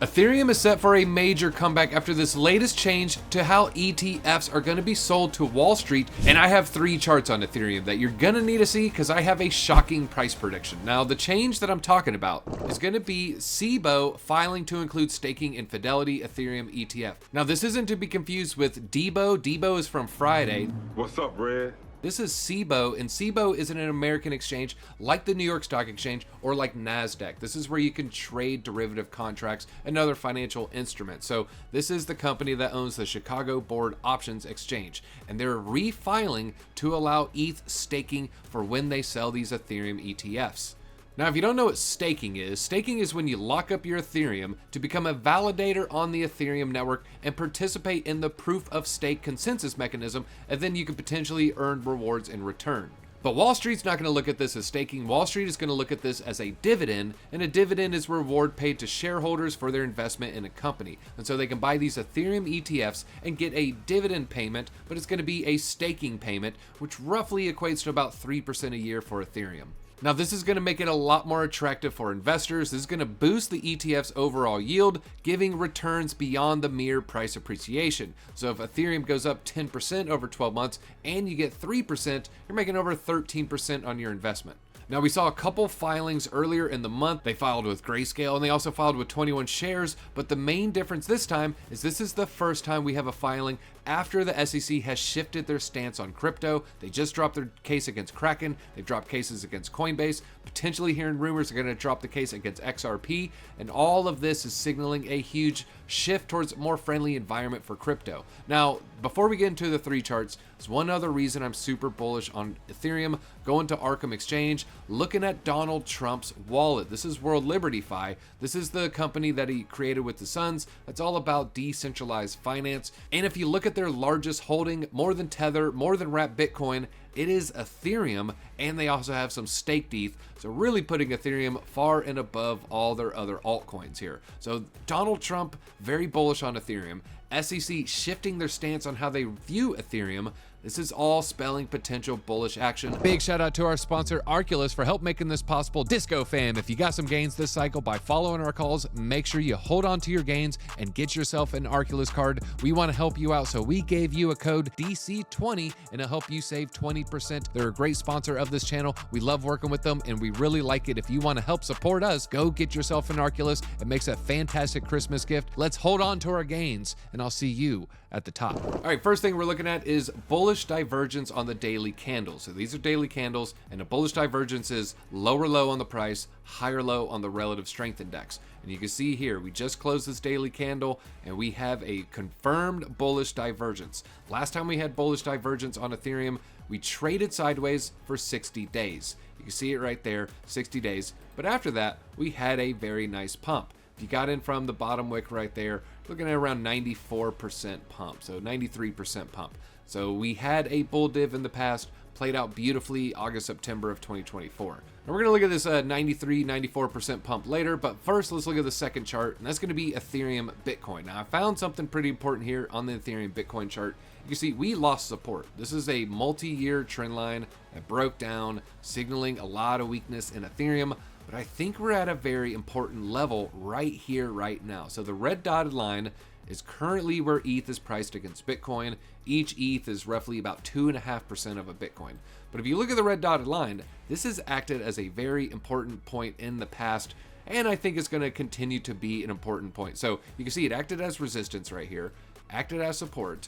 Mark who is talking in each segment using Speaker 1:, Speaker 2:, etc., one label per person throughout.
Speaker 1: Ethereum is set for a major comeback after this latest change to how ETFs are going to be sold to Wall Street, and I have 3 charts on Ethereum that you're going to need to see because I have a shocking price prediction. Now, the change that I'm talking about is going to be SIBO filing to include staking in Fidelity Ethereum ETF. Now, this isn't to be confused with DEBO. DEBO is from Friday.
Speaker 2: What's up, Red?
Speaker 1: This is SIBO, and SIBO isn't an American exchange like the New York Stock Exchange or like NASDAQ. This is where you can trade derivative contracts and other financial instruments. So this is the company that owns the Chicago Board Options Exchange, and they're refiling to allow ETH staking for when they sell these Ethereum ETFs. Now, if you don't know what staking is when you lock up your Ethereum to become a validator on the Ethereum network and participate in the proof of stake consensus mechanism, and then you can potentially earn rewards in return. But Wall Street's not going to look at this as staking. Wall Street is going to look at this as a dividend, and a dividend is reward paid to shareholders for their investment in a company. And so they can buy these Ethereum ETFs and get a dividend payment, but it's going to be a staking payment, which roughly equates to about 3% a year for Ethereum. Now, this is going to make it a lot more attractive for investors. This is going to boost the ETF's overall yield, giving returns beyond the mere price appreciation. So if Ethereum goes up 10% over 12 months and you get 3%, you're making over 13% on your investment. Now, we saw a couple filings earlier in the month. They filed with Grayscale and they also filed with 21 shares, but the main difference this time is this is the first time we have a filing after the SEC has shifted their stance on crypto. They just dropped their case against Kraken. They've dropped cases against Coinbase, potentially hearing rumors they're going to drop the case against XRP, and all of this is signaling a huge shift towards a more friendly environment for crypto. Now, before we get into the 3 charts, there's one other reason I'm super bullish on Ethereum. Going to Arkham Exchange, looking at Donald Trump's wallet. This is World Liberty Fi. This is the company that he created with his sons. That's all about decentralized finance. And if you look at their largest holding, more than Tether, more than Wrapped Bitcoin, it is Ethereum, and they also have some staked ETH. So really putting Ethereum far and above all their other altcoins here. So Donald Trump, very bullish on Ethereum. SEC shifting their stance on how they view Ethereum. This is all spelling potential bullish action. Big shout out to our sponsor, Arculus, for help making this possible. Disco fam, if you got some gains this cycle by following our calls, make sure you hold on to your gains and get yourself an Arculus card. We want to help you out, so we gave you a code DC20 and it'll help you save 20%. They're a great sponsor of this channel. We love working with them and we really like it. If you want to help support us, go get yourself an Arculus. It makes a fantastic Christmas gift. Let's hold on to our gains, and I'll see you at the top. All right, first thing we're looking at is bullish divergence on the daily candles. So these are daily candles, and a bullish divergence is lower low on the price, higher low on the relative strength index. And you can see here, we just closed this daily candle and we have a confirmed bullish divergence. Last time we had bullish divergence on Ethereum, we traded sideways for 60 days. You can see it right there, 60 days. But after that, we had a very nice pump. If you got in from the bottom wick right there, looking at around 94% pump, so 93% pump. So we had a bull div in the past, played out beautifully August, September of 2024. And we're going to look at this 94% pump later, but first let's look at the second chart, and that's going to be Ethereum Bitcoin. Now, I found something pretty important here on the Ethereum Bitcoin chart. You can see we lost support. This is a multi-year trend line that broke down, signaling a lot of weakness in Ethereum. But I think we're at a very important level right here, right now. So the red dotted line is currently where ETH is priced against Bitcoin. Each ETH is roughly about 2.5% of a Bitcoin. But if you look at the red dotted line, this has acted as a very important point in the past, and I think it's going to continue to be an important point. So you can see it acted as resistance right here, acted as support,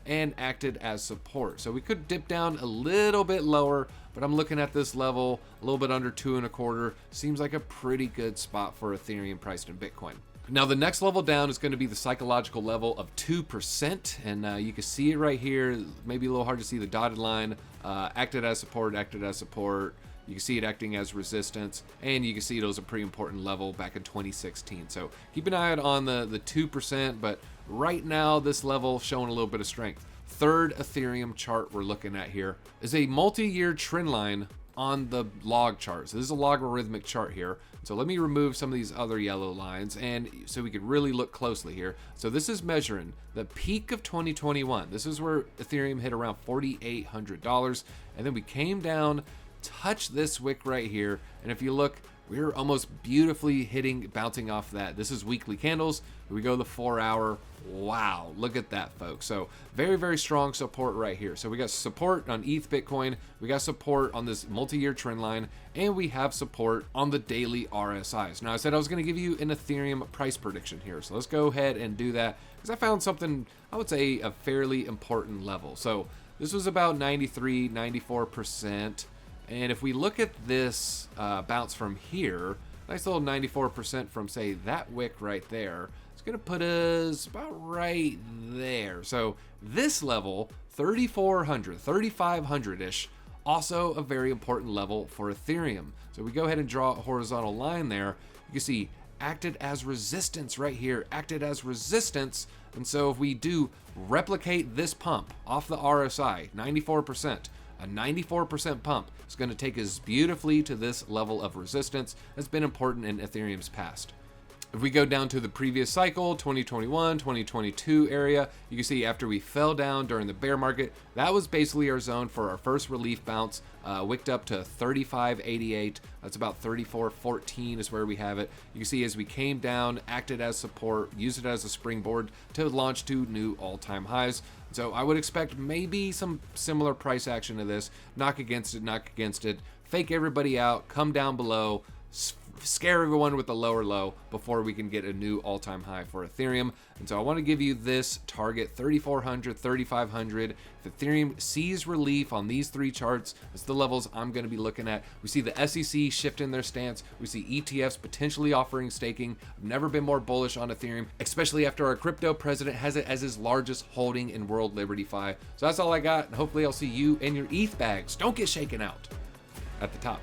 Speaker 1: and acted as support. So we could dip down a little bit lower, but I'm looking at this level a little bit under 2.25. Seems like a pretty good spot for Ethereum priced in Bitcoin. Now the next level down is going to be the psychological level of 2%, and you can see it right here. Maybe a little hard to see the dotted line. Acted as support. You can see it acting as resistance, and you can see it was a pretty important level back in 2016. So keep an eye out on the 2%, but right now this level showing a little bit of strength. Third Ethereum chart we're looking at here is a multi-year trend line on the log chart. So this is a logarithmic chart here. So let me remove some of these other yellow lines, and so we could really look closely here. So this is measuring the peak of 2021. This is where Ethereum hit around $4,800, and then we came down, touched this wick right here, and if you look we're almost beautifully bouncing off that. This is weekly candles. We go the 4 hour. Wow, look at that, folks. So very, very strong support right here. So we got support on ETH Bitcoin, we got support on this multi-year trend line, and we have support on the daily RSIs. Now, I said I was going to give you an Ethereum price prediction here, so let's go ahead and do that, because I found something, I would say, a fairly important level. So this was about 93, 94%. And if we look at this bounce from here, nice little 94% from, say, that wick right there, it's going to put us about right there. So this level, 3,400, 3,500-ish, also a very important level for Ethereum. So we go ahead and draw a horizontal line there. You can see acted as resistance right here, acted as resistance. And so if we do replicate this pump off the RSI, 94%, a 94% pump is going to take us beautifully to this level of resistance that's been important in Ethereum's past. If we go down to the previous cycle, 2021, 2022 area, you can see after we fell down during the bear market, that was basically our zone for our first relief bounce, wicked up to 35.88. That's about 34.14 is where we have it. You can see as we came down, acted as support, used it as a springboard to launch to new all-time highs. So I would expect maybe some similar price action to this. Knock against it, fake everybody out, come down below, scare everyone with the lower low before we can get a new all-time high for Ethereum. And so I want to give you this target, 3,400, 3,500. If Ethereum sees relief on these three charts, that's the levels I'm going to be looking at. We see the SEC shifting their stance. We see ETFs potentially offering staking. I've never been more bullish on Ethereum, especially after our crypto president has it as his largest holding in World Liberty Fi. So that's all I got, and hopefully I'll see you and your ETH bags don't get shaken out at the top.